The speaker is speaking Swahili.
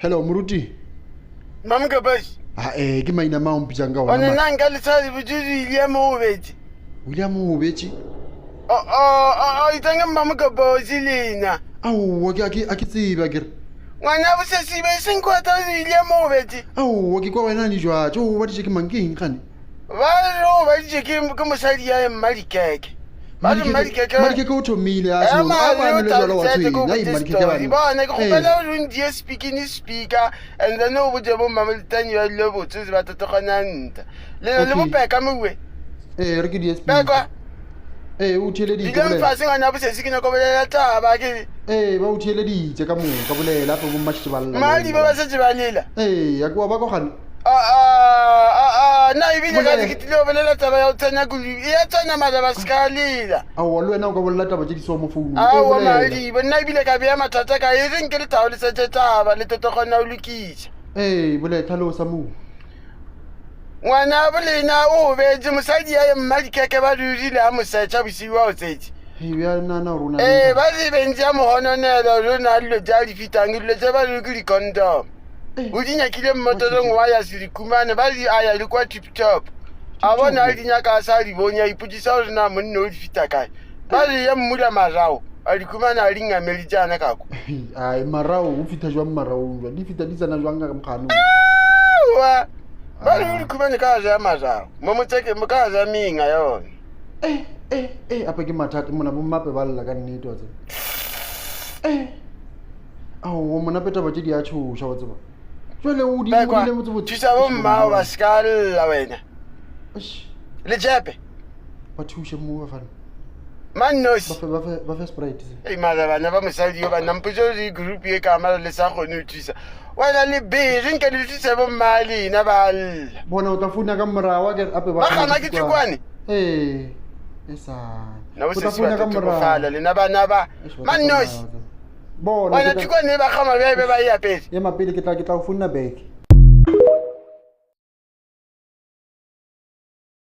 Hello Muruti. Mam ka bash. Ke maina ma o mpitsang ka ona. Ona nna nka le tsadi botjudi William Obeti. William Obeti. Itanga mam ka bash lena. Awu ke a ke tseba ke re. Ngwana bo se sibe seng kwa ta William Obeti. Awu ke kwa wena ni jwa tjo ba di ke mangking gane. Ba di ke mosadi ya Malikeke. Malikeke o thomile a se a ba le jalo wa tsweng. Ai Malikeke ba. Bona ke gopela o ndie speaking speaker and then o botse bo mameltani ya le botse ba totogana nta. Le bopeka mwe. Re ke di SP. Bekwa. O theleditse Di mfase ngwana bo se se ke no kobelela taba ke. ba o theleditse ka mo ka bolela pe bo matshitse ba lla. Mali ba se balela. Ya kwa ba go gane. Na ibile ka dikitilo belela taba ya tsena kuli ya tsena mala ba skalila. Awu le wena o ka bolla taba tse di so mo founu. Awu mali ba na ibile ka bea mathata ka e reng ke le taole se taba le totogona o lukisa. Bole tlhalosa mo. Ngwana bolena o beje mosadi ya Malikeke ba dudile a mosetsa bosiwa o tsetse. Ya nana rona. Ba di benja mohononelo rona le ja di fitang le ja ba le di condom. O di nyakile mmotolong wa ya silikumane ba di aya le kwa tip top. A bona a di nyaka sa di bonya iputisa o rena monno o di fita kae. Ba di ya mmula marao a di kumana a di ngameli jana kako. Ai marao o fita jwa marao jwa di fita di tsana jwa nga mkhano. Wa ba di kumane ka ja marao mo motseke mo ka ja minga yona. Apa ke mathata mona bo mape ba lla ka nnete wa tsena. Awu mona peta ba di a tshosha wa tseba. Jwale o di le motse botse. Thusa bo mma o ba skalla wena. Le jepe. Ba thushe mo ba fana. Mannosi. Ba fa sprite. Mala bana ba mosadi yo ba nampujo di group ye ka mala le sa gone o thusa. Wena le bere nke le thusa bo mali na ba lla. Bona o tla funa ka morawa ke ape ba. Ba kana ke tsikwane. Esa. Na bo se funa ka morawa le na bana ba. Mannosi. Bona Wena tsikwane ba gama be ba ya pele. Ya mapele ke tla o funa back.